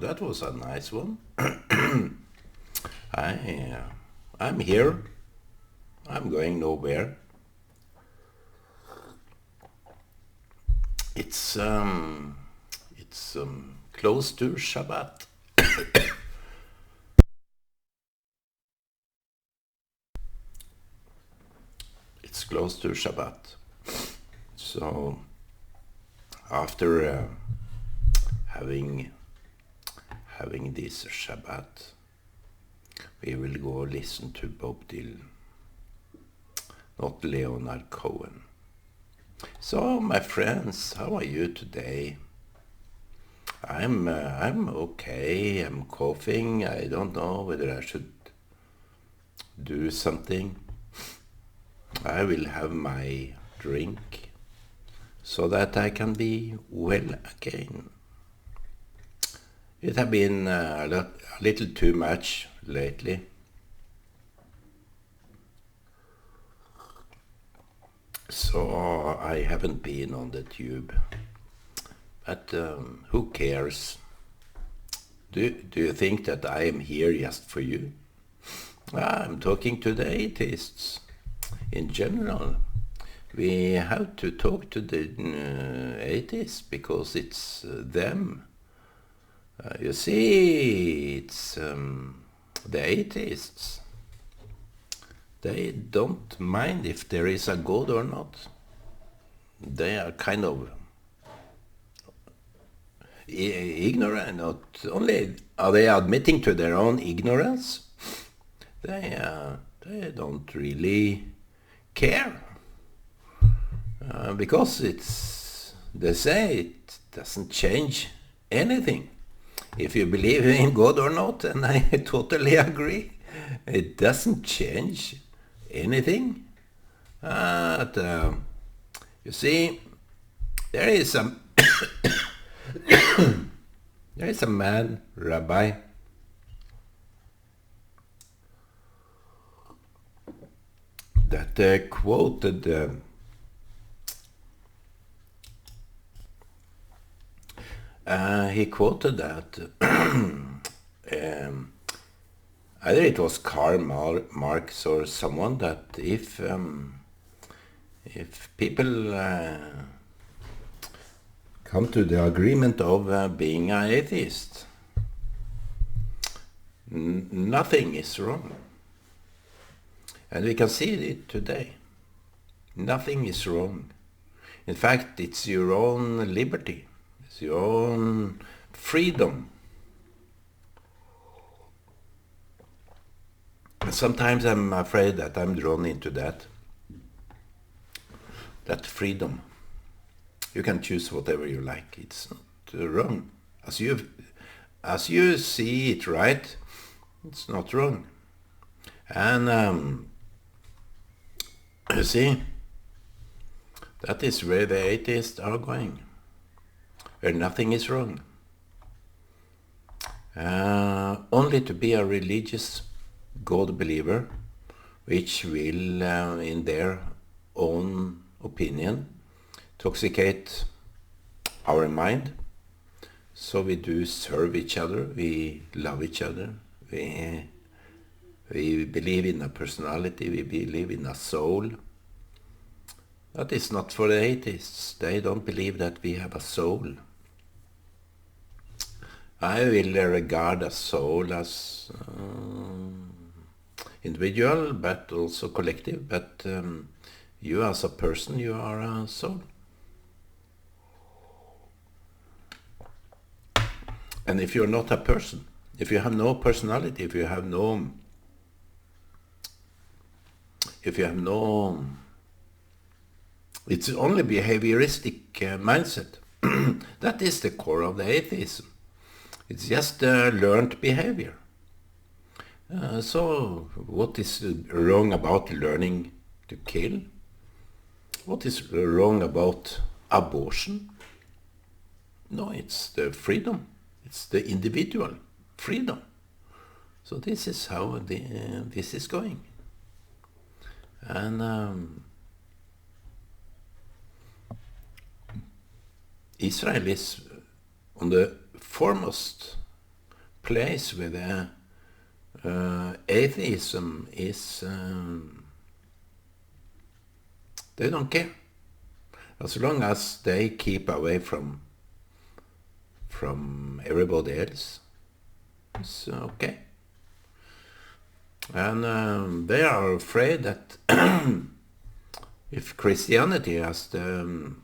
That was a nice one. I I'm here. I'm going nowhere. It's um it's close to Shabbat. It's close to Shabbat. So after having having this Shabbat, we will go listen to Bob Dylan, not Leonard Cohen. So, my friends, how are you today? I'm okay. I'm coughing. I don't know whether I should do something. I will have my drink so that I can be well again. It has been a little too much lately. So I haven't been on the tube. But who cares? Do you think that I am here just for you? I'm talking to the atheists. In general, we have to talk to the atheists because it's them. You see, it's the atheists. They don't mind if there is a God or not. They are kind of ignorant. Not only are they admitting to their own ignorance, they don't really care because they say it doesn't change anything. If you believe in God or not, and I totally agree, it doesn't change anything. But you see, there is a there is a man, rabbi, that quoted he quoted that either it was Karl Marx or someone, that if people come to the agreement of being an atheist, nothing is wrong. And we can see it today. Nothing is wrong. In fact, it's your own liberty. It's your own freedom. And sometimes I'm afraid that I'm drawn into that freedom. You can choose whatever you like. It's not wrong. As you see it right, it's not wrong. And you see, that is where the atheists are going, where nothing is wrong. Only to be a religious God believer, which will, in their own opinion, intoxicate our mind. So we do serve each other, we love each other, we believe in a personality, we believe in a soul. That is not for the atheists. They don't believe that we have a soul. I will regard a soul as individual, but also collective. But you as a person, you are a soul. And if you're not a person, if you have no personality, if you have no it's only behavioristic mindset. That is the core of the atheism. It's just learned behavior. So what is wrong about learning to kill? What is wrong about abortion? No, it's the freedom. It's the individual freedom. So this is how this is going. And Israel is on the foremost place where the atheism is, they don't care. As long as they keep away from everybody else, it's okay. And they are afraid that if Christianity has the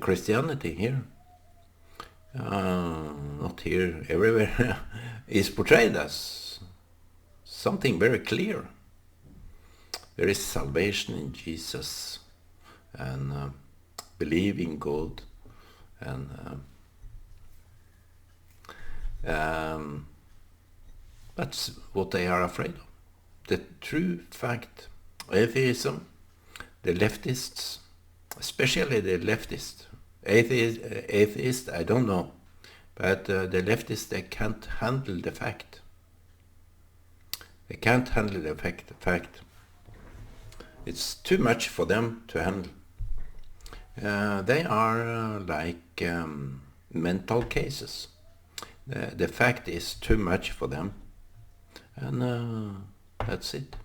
Christianity here, not here, everywhere, is portrayed as something very clear. There is salvation in Jesus, and believe in God, and that's what they are afraid of. The true fact, atheism, the leftists, especially the leftists, atheists, I don't know, but the leftists, they can't handle the fact. They can't handle the fact. It's too much for them to handle. They are like mental cases. The fact is too much for them, and that's it.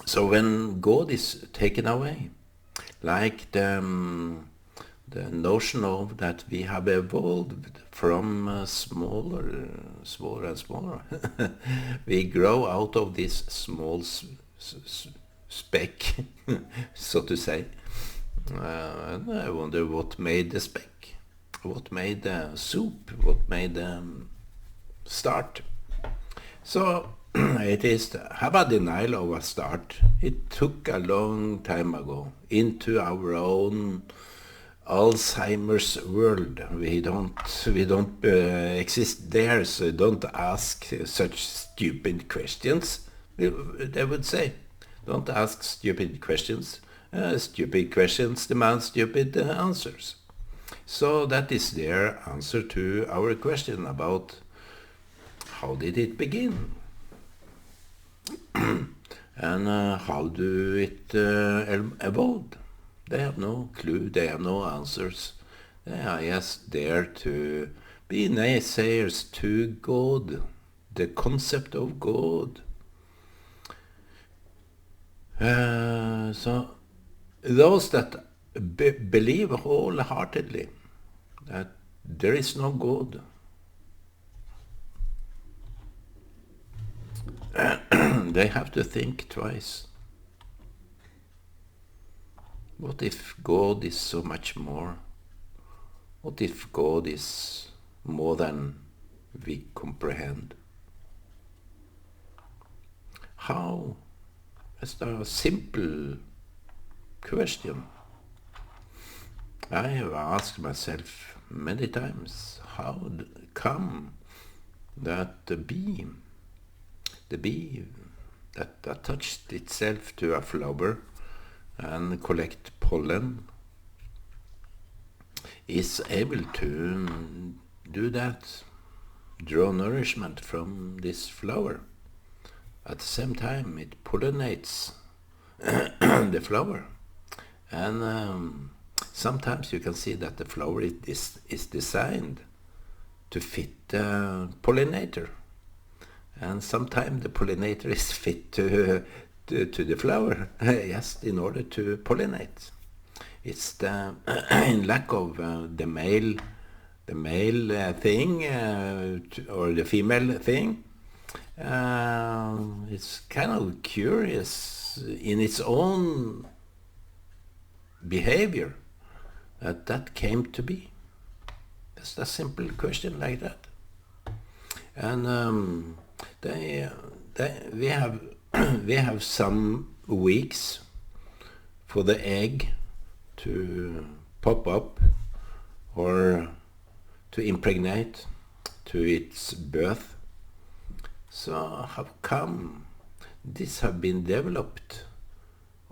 So when God is taken away, like the notion of that we have evolved from smaller and smaller, we grow out of this small speck, so to say. And I wonder what made the speck, what made the soup, what made the start. So it is have a denial of a start. It took a long time ago into our own Alzheimer's world. We don't exist there, so don't ask such stupid questions. They would say, don't ask stupid questions. Stupid questions demand stupid answers. So that is their answer to our question about how did it begin? And how do it evolve? They have no clue, they have no answers. They are just there to be naysayers to God, the concept of God. So those that believe wholeheartedly that there is no God, they have to think twice. What if God is so much more? What if God is more than we comprehend? How? That's a simple question. I have asked myself many times, how come that the bee that attached itself to a flower and collect pollen is able to do that, draw nourishment from this flower. At the same time, it pollinates the flower, and sometimes you can see that the flower is designed to fit the pollinator, and sometimes the pollinator is fit to the flower, yes, in order to pollinate. It's the in lack of the male thing or the female thing. It's kind of curious in its own behavior that came to be. Just a simple question like that. And we have some weeks for the egg to pop up or to impregnate to its birth. So how come this have been developed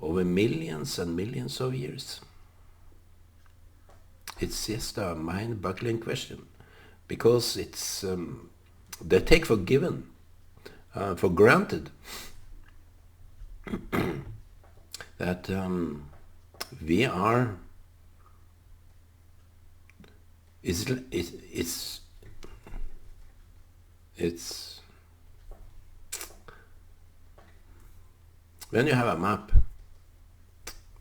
over millions and millions of years? it's just a mind-boggling question, because it's they take for given, for granted, that we are. It's when you have a map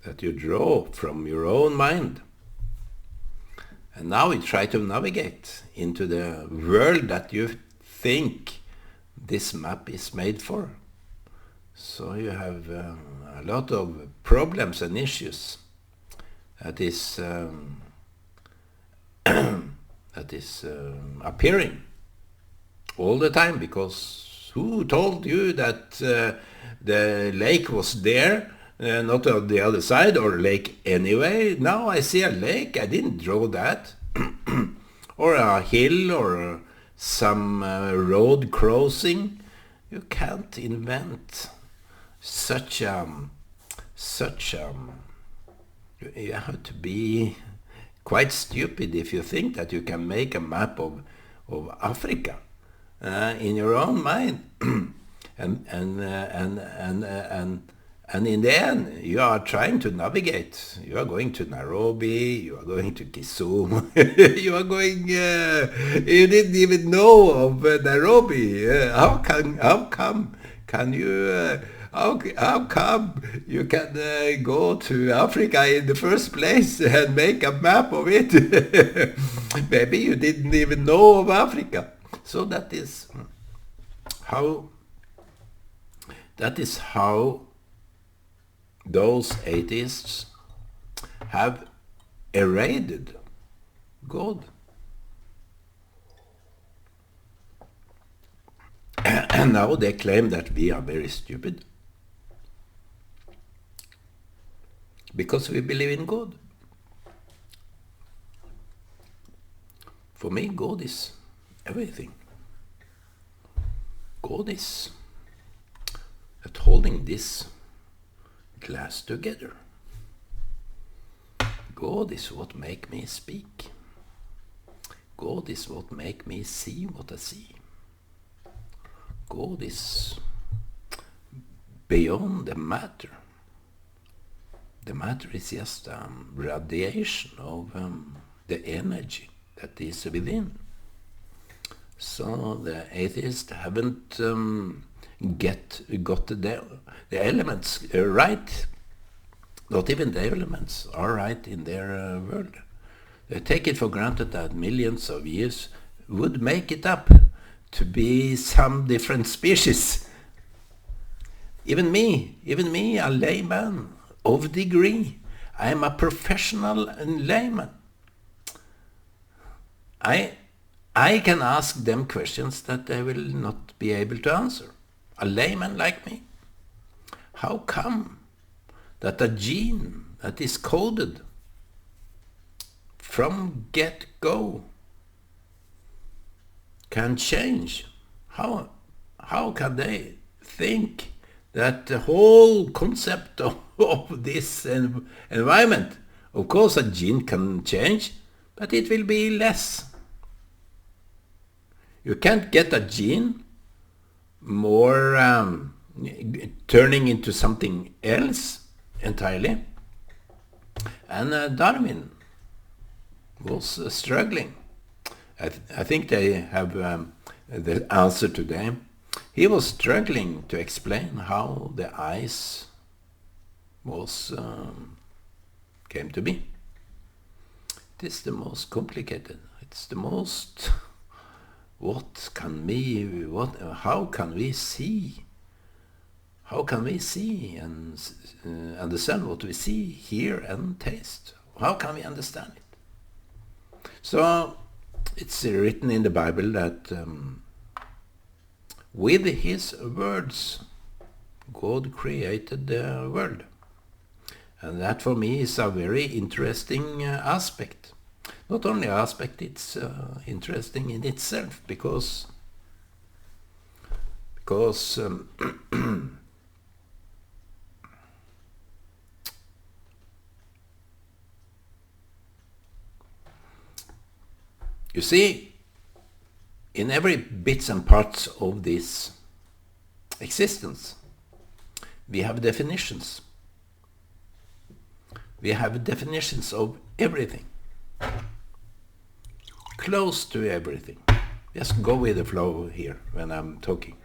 that you draw from your own mind, and now you try to navigate into the world that you think this map is made for. So you have a lot of problems and issues that is appearing all the time, because who told you that the lake was there, not on the other side, or lake anyway? Now I see a lake, I didn't draw that. Or a hill, or some road crossing. You can't invent such you have to be quite stupid if you think that you can make a map of Africa in your own mind. and in the end, you are trying to navigate. You are going to Nairobi, you are going to Kisumu, you are going, you didn't even know of Nairobi. How come can you, how come you can go to Africa in the first place and make a map of it? Maybe you didn't even know of Africa. So that is how those atheists have eraded God. And now they claim that we are very stupid because we believe in God. For me, God is everything. God is at holding this glass together. God is what make me speak. God is what make me see what I see. God is beyond the matter. The matter is just radiation of the energy that is within. So the atheists haven't got the elements right. Not even the elements are right in their world. They take it for granted that millions of years would make it up to be some different species. Even me, a layman of degree, I am a professional layman. I can ask them questions that they will not be able to answer. A layman like me. How come that a gene that is coded from get-go can change? How can they think that the whole concept of this environment, of course a gene can change, but it will be less. You can't get a gene more turning into something else entirely. And Darwin was struggling. I think they have the answer today. He was struggling to explain how the ice was came to be. It is the most complicated. It's the most. How can we see? How can we see and understand what we see, hear, and taste? How can we understand it? So it's written in the Bible that with His words, God created the world. And that for me is a very interesting aspect. Not only aspect, it's interesting in itself because You see, in every bits and parts of this existence, we have definitions. We have definitions of everything. Close to everything. Just go with the flow here when I'm talking.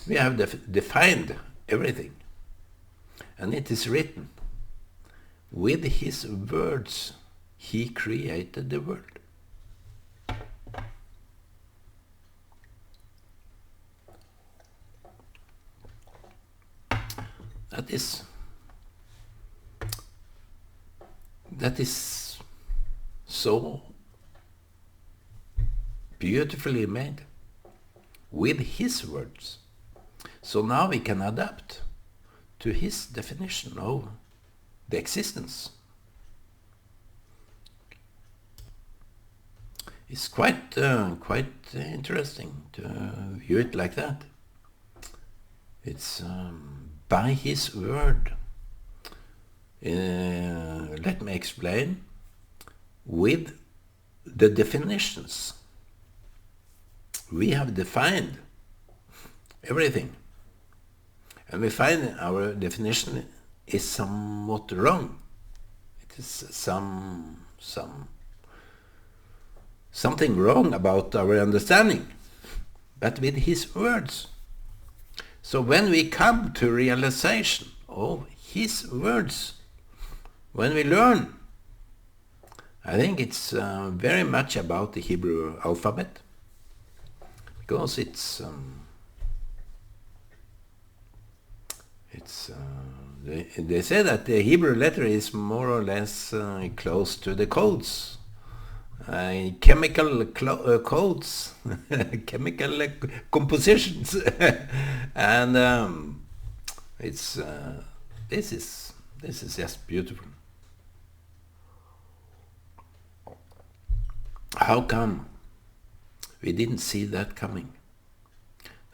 We have defined everything. And it is written, with his words he created the world. That is so beautifully made with his words. So now we can adapt to his definition of the existence. It's quite interesting to view it like that. It's by his word. Let me explain. With the definitions, we have defined everything. And we find our definition is somewhat wrong. It is something wrong about our understanding, but with his words. So when we come to realization of his words, when we learn, I think it's very much about the Hebrew alphabet, because they say that the Hebrew letter is more or less close to the codes, chemical codes, chemical compositions, and this is just beautiful. How come we didn't see that coming?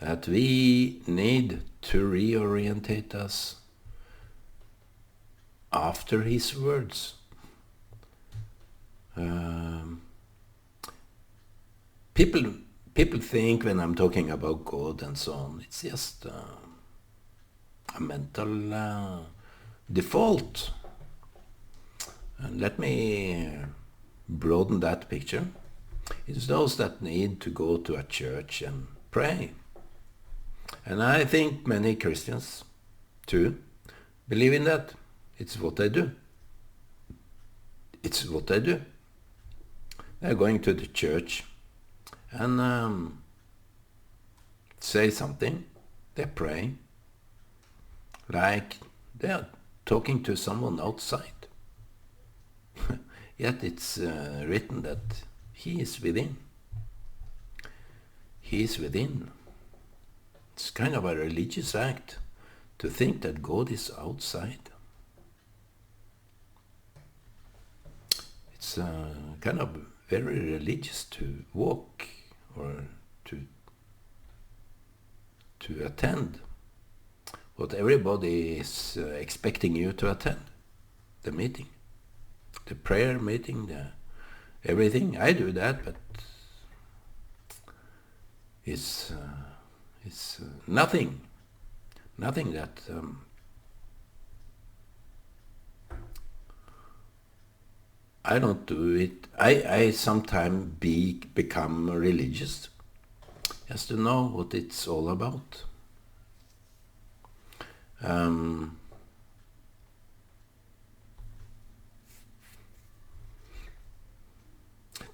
That we need to reorientate us after his words. People think when I'm talking about God and so on, it's just a mental default. And let me broaden that picture. It's those that need to go to a church and pray. And I think many Christians, too, believe in that. It's what they do. It's what they do. They're going to the church and say something. They pray. Like they are talking to someone outside. Yet it's written that he is within. He is within. It's kind of a religious act to think that God is outside. It's kind of very religious to walk or to attend what everybody is expecting you to attend. The meeting, the prayer meeting, everything. I do that, but it's nothing that I don't do it. I sometimes become religious just to know what it's all about.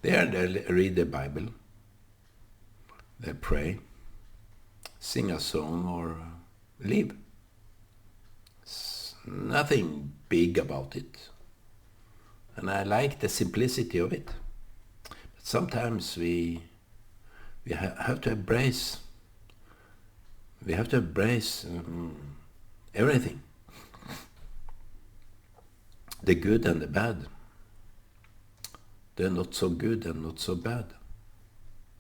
They read the Bible, they pray, sing a song, or leave. It's nothing big about it. And I like the simplicity of it. But sometimes we have to embrace. We have to embrace everything. The good and the bad. The not so good and not so bad.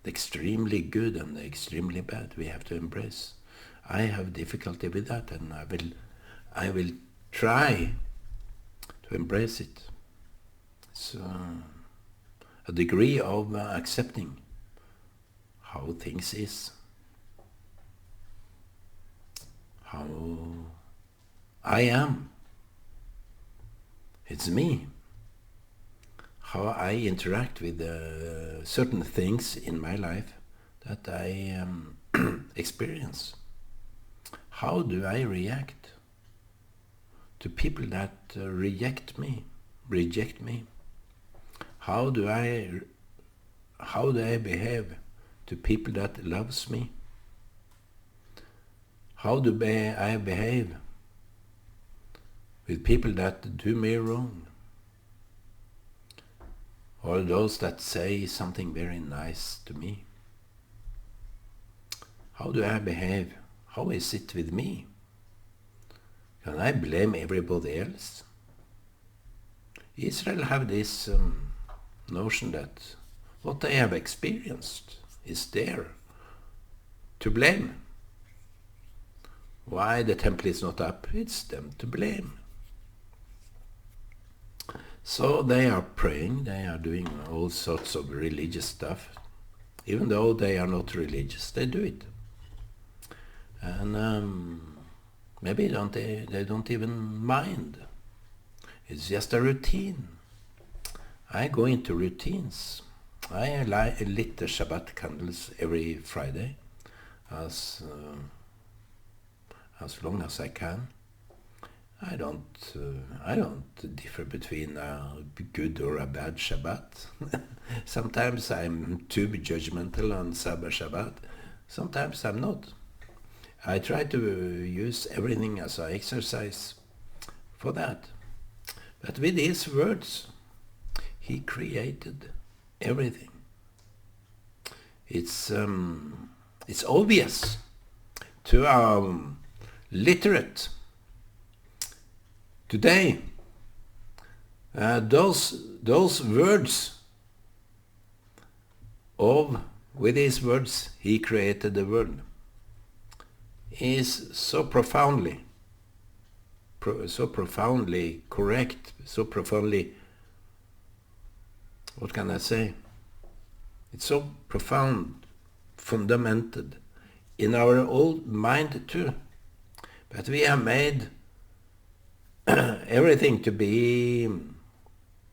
The extremely good and the extremely bad. We have to embrace. I have difficulty with that, and I will try to embrace it. So a degree of accepting how things is, how I am. It's me. How I interact with certain things in my life that I experience. How do I react to people that reject me? How do I behave to people that loves me? How do I behave with people that do me wrong? Or those that say something very nice to me? How do I behave? How is it with me? Can I blame everybody else? Israel have this notion that what they have experienced is there to blame. Why the temple is not up, it's them to blame. So they are praying, they are doing all sorts of religious stuff. Even though they are not religious, they do it. And maybe they don't even mind. It's just a routine. I go into routines. I lit the Shabbat candles every Friday, as long as I can. I don't differ between a good or a bad Shabbat. Sometimes I'm too judgmental on Shabbat. Sometimes I'm not. I try to use everything as an exercise for that. But with his words, he created everything. It's obvious to our literate today. Those words with his words he created the world is so profoundly correct, so profoundly, what can I say? It's so profound, fundamented in our old mind too. But we have made everything to be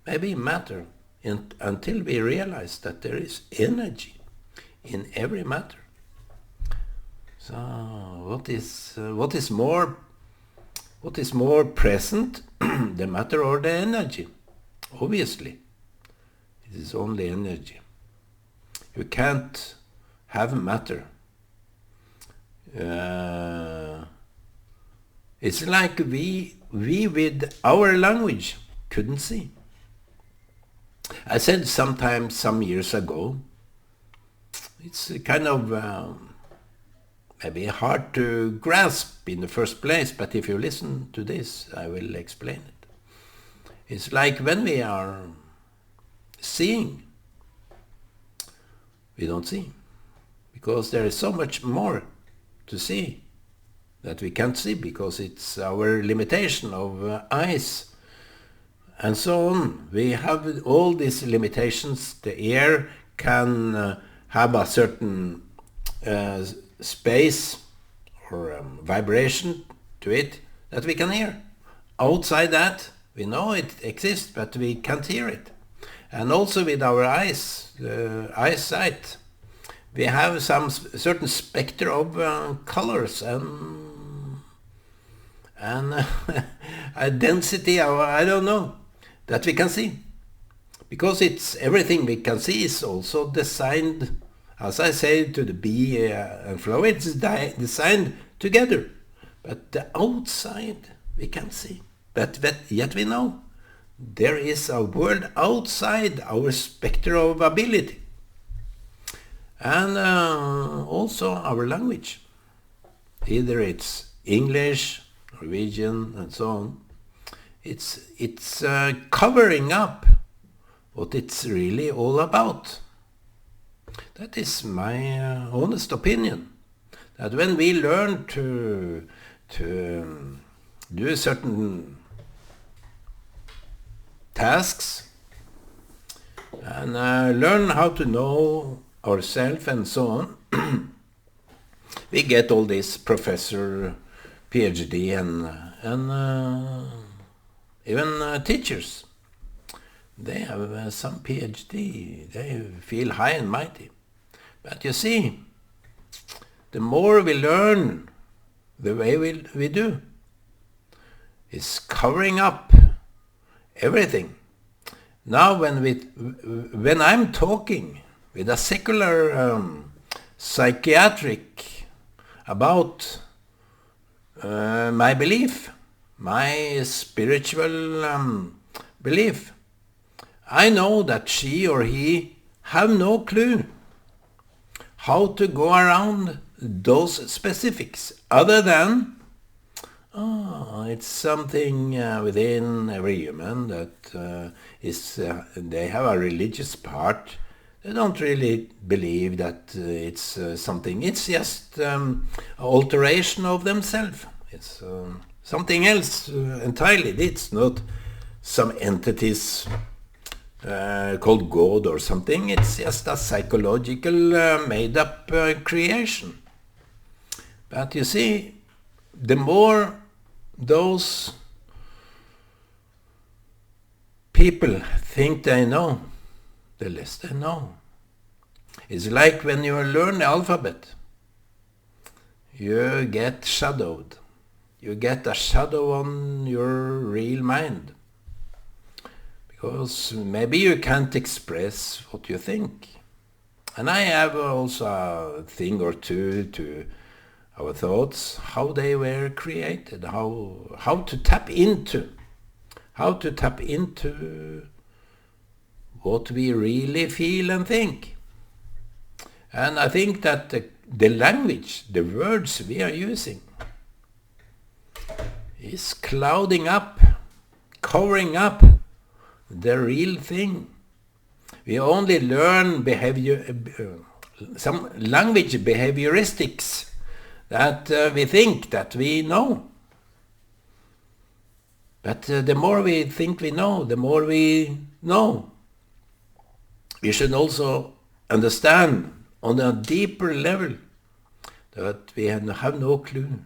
maybe matter until we realize that there is energy in every matter. So what is more present, the matter or the energy? Obviously, it is only energy. You can't have matter. It's like we with our language couldn't see. I said some years ago, it's kind of maybe hard to grasp in the first place, but if you listen to this, I will explain it. It's like when we are seeing, we don't see, because there is so much more to see that we can't see because it's our limitation of eyes and so on. We have all these limitations. The ear can have a certain space or vibration to it that we can hear. Outside that, we know it exists, but we can't hear it. And also with our eyes, eyesight, we have some certain spectrum of colors and a density of, I don't know, that we can see. Because it's everything we can see is also designed, as I say, to the bee and flower, it's designed together. But the outside we can't see. But yet we know there is a world outside our spectrum of ability. And also our language. Either it's English, Norwegian, and so on. It's covering up what it's really all about. That is my honest opinion. That when we learn to do certain tasks, and learn how to know ourselves and so on. We get all this professor, PhD, and even teachers. They have some PhD. They feel high and mighty. But you see, the more we learn, the way we do is covering up everything. Now when I'm talking with a secular psychiatric about my belief, my spiritual belief, I know that she or he have no clue how to go around those specifics, other than it's something within every human that they have a religious part. They don't really believe that it's something. It's just alteration of themselves. It's something else entirely. It's not some entities called God or something. It's just a psychological made-up creation. But you see, the more those people think they know, the less they know. It's like when you learn the alphabet, you get shadowed. You get a shadow on your real mind. Because maybe you can't express what you think. And I have also a thing or two to our thoughts, how they were created, how to tap into what we really feel and think. And I think that the language, the words we are using, is clouding up, covering up the real thing. We only learn some language behavioristics that we think that we know. But the more we think we know, the more we know. We should also understand on a deeper level that we have no clue.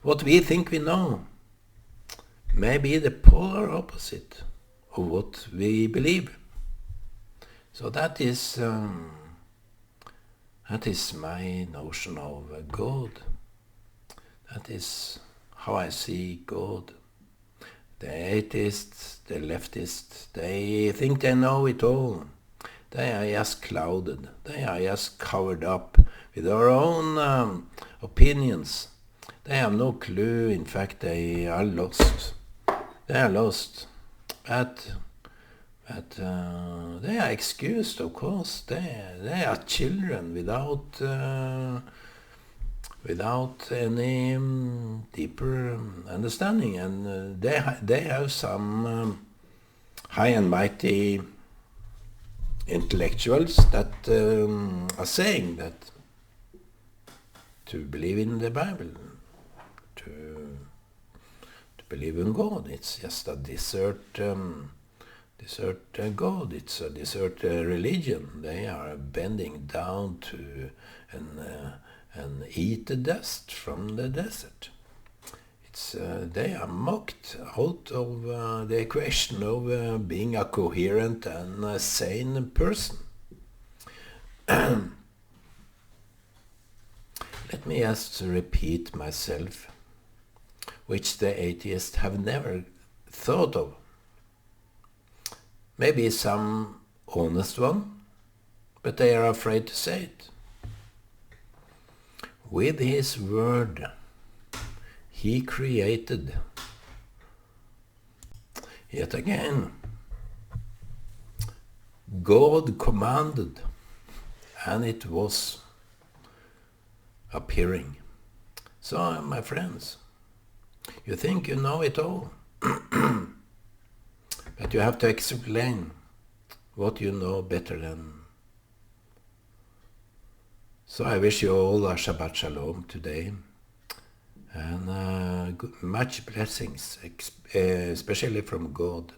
What we think we know may be the polar opposite of what we believe. So that is my notion of God. That is how I see God. The atheists, the leftists, they think they know it all. They are just clouded. They are just covered up with their own opinions. They have no clue. In fact, they are lost. They are lost. But they are excused, of course. They are children without any deeper understanding, and they have some high and mighty intellectuals that are saying that to believe in the Bible, to believe in God, it's just a desert God. It's a desert religion. They are bending down to and eat the dust from the desert. They are mocked out of the equation of being a coherent and a sane person. Let me just repeat myself, which the atheists have never thought of. Maybe some honest one, but they are afraid to say it. With his word, he created. Yet again, God commanded, and it was appearing. So, my friends, you think you know it all, but you have to explain what you know better than. So I wish you all a Shabbat Shalom today, and much blessings, especially from God.